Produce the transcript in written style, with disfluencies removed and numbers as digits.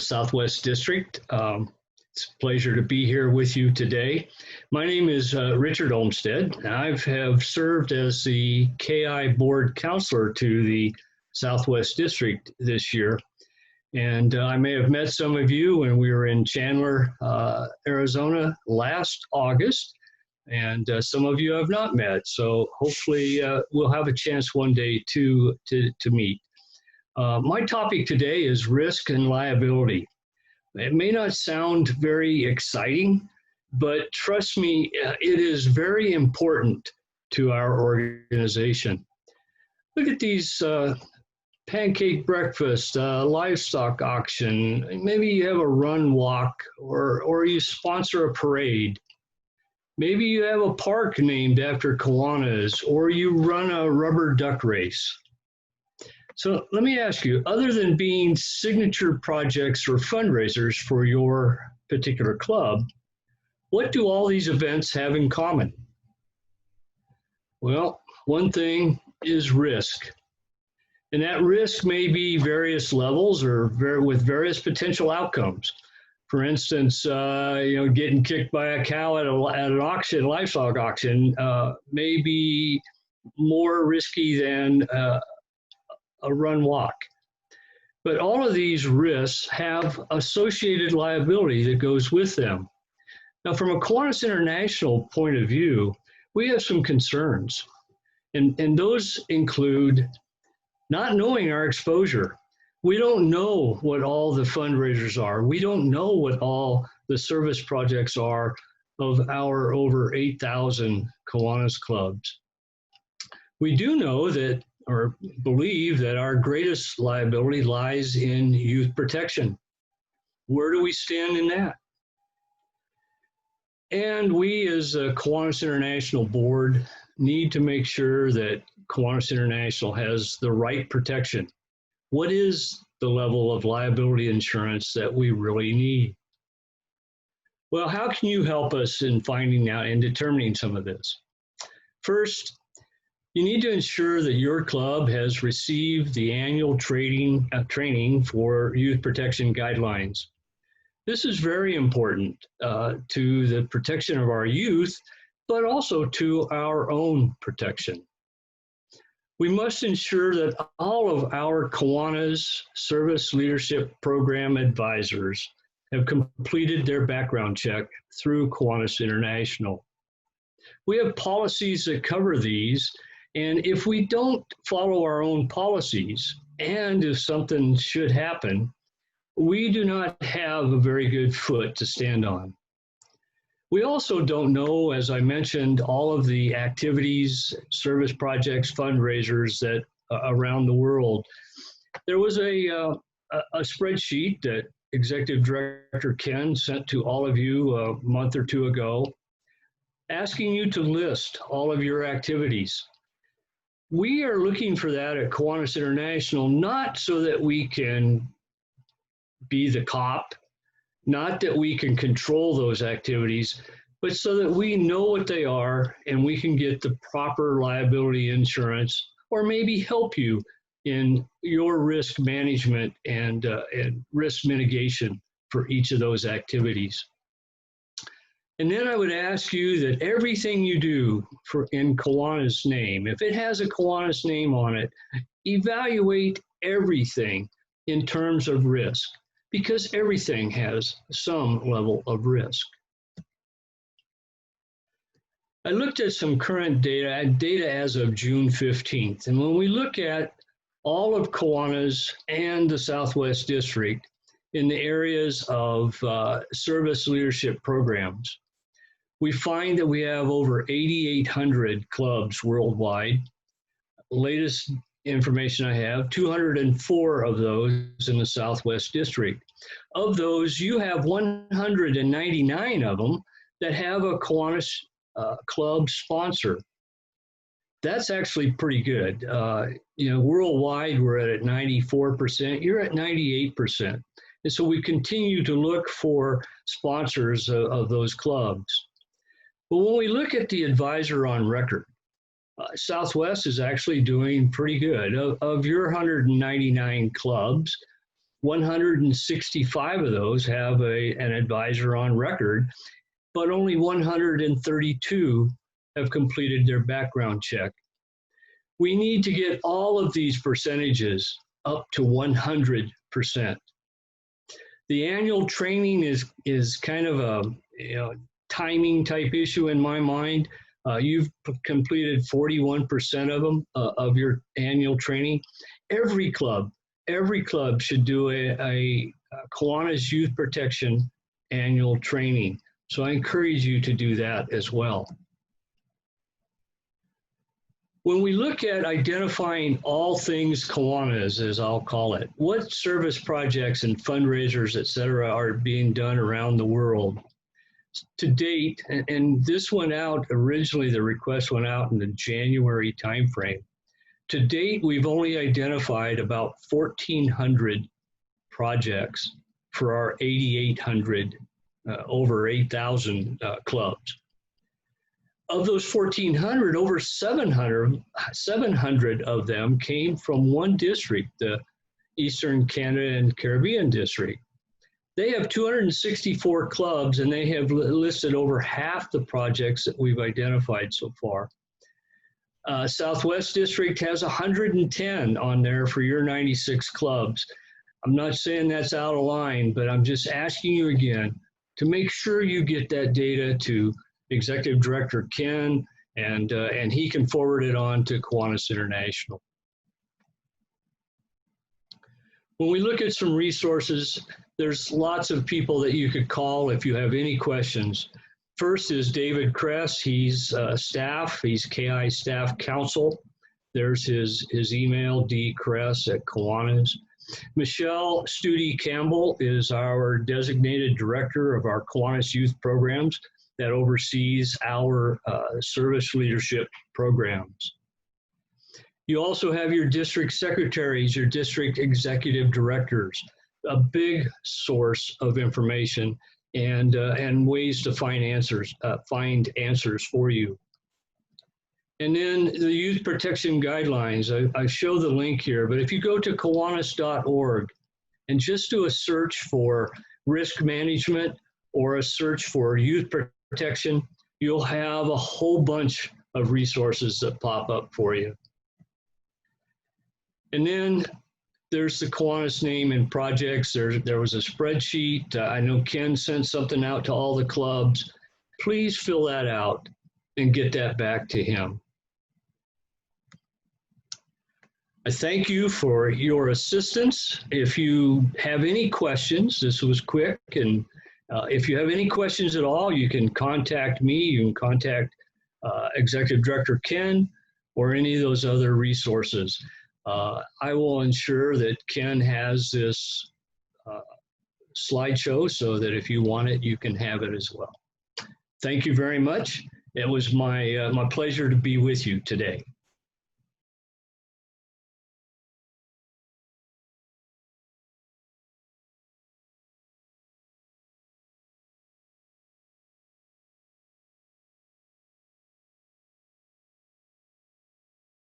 Southwest District. It's a pleasure to be here with you today. My name is Richard Olmstead. I have served as the KI Board Counselor to the Southwest District this year. And I may have met some of you when we were in Chandler, Arizona last August. And some of you have not met. So hopefully we'll have a chance one day to meet. My topic today is risk and liability. It may not sound very exciting, but trust me, it is very important to our organization. Look at these pancake breakfast, livestock auction. Maybe you have a run walk or you sponsor a parade. Maybe you have a park named after Kiwanis, or you run a rubber duck race. So let me ask you, other than being signature projects or fundraisers for your particular club, what do all these events have in common? Well, one thing is risk. And that risk may be various levels or with various potential outcomes. For instance, getting kicked by a cow at an auction, livestock auction, may be more risky than a run walk. But all of these risks have associated liability that goes with them. Now, from a Kiwanis International point of view, we have some concerns. And those include not knowing our exposure. We don't know what all the fundraisers are. We don't know what all the service projects are of our over 8,000 Kiwanis clubs. We do know that, or believe that, our greatest liability lies in youth protection. Where do we stand in that? And we as a Kiwanis International Board need to make sure that Kiwanis International has the right protection. What is the level of liability insurance that we really need? Well, how can you help us in finding out and determining some of this? First, you need to ensure that your club has received the annual training for youth protection guidelines. This is very important to the protection of our youth, but also to our own protection. We must ensure that all of our Kiwanis Service Leadership Program advisors have completed their background check through Kiwanis International. We have policies that cover these, and if we don't follow our own policies, and if something should happen, we do not have a very good foot to stand on. We also don't know, as I mentioned, all of the activities, service projects, fundraisers that around the world. There was a spreadsheet that Executive Director Ken sent to all of you a month or two ago, asking you to list all of your activities. We are looking for that at Kiwanis International, not so that we can be the cop, not that we can control those activities, but so that we know what they are and we can get the proper liability insurance, or maybe help you in your risk management and risk mitigation for each of those activities. And then I would ask you that everything you do in Kiwanis name, if it has a Kiwanis name on it, evaluate everything in terms of risk, because everything has some level of risk. I looked at some current data as of June 15th, and when we look at all of Kiwanis and the Southwest District in the areas of service leadership programs, we find that we have over 8,800 clubs worldwide. Latest information I have, 204 of those in the Southwest District. Of those, you have 199 of them that have a Kiwanis club sponsor. That's actually pretty good. Worldwide, we're at 94%. You're at 98%. And so we continue to look for sponsors of those clubs. But when we look at the advisor on record, Southwest is actually doing pretty good. Of your 199 clubs, 165 of those have an advisor on record, but only 132 have completed their background check. We need to get all of these percentages up to 100%. The annual training is kind of a timing type issue in my mind. You've completed 41% of them of your annual training. Every club should do a Kiwanis Youth Protection annual training. So I encourage you to do that as well. When we look at identifying all things Kiwanis, as I'll call it, what service projects and fundraisers, et cetera, are being done around the world? To date, and this went out originally, the request went out in the January timeframe. To date, we've only identified about 1,400 projects for our 8,800, over 8,000 clubs. Of those 1,400, over 700 of them came from one district, the Eastern Canada and Caribbean district. They have 264 clubs, and they have listed over half the projects that we've identified so far. Southwest District has 110 on there for your 96 clubs. I'm not saying that's out of line, but I'm just asking you again to make sure you get that data to Executive Director Ken, and he can forward it on to Kiwanis International. When we look at some resources, there's lots of people that you could call if you have any questions. First is David Kress. He's staff. He's KI Staff Counsel. There's his email, dkress@Kiwanis. Michelle Studi Campbell is our designated director of our Kiwanis Youth Programs that oversees our service leadership programs. You also have your district secretaries, your district executive directors, a big source of information and ways to find answers for you. And then the youth protection guidelines, I show the link here, but if you go to kiwanis.org and just do a search for risk management or a search for youth protection, you'll have a whole bunch of resources that pop up for you. And then there's the Kiwanis name and projects. There was a spreadsheet. I know Ken sent something out to all the clubs. Please fill that out and get that back to him. I thank you for your assistance. If you have any questions, this was quick, and if you have any questions at all, you can contact me. You can contact Executive Director Ken or any of those other resources. I will ensure that Ken has this slideshow so that if you want it, you can have it as well. Thank you very much. It was my pleasure to be with you today.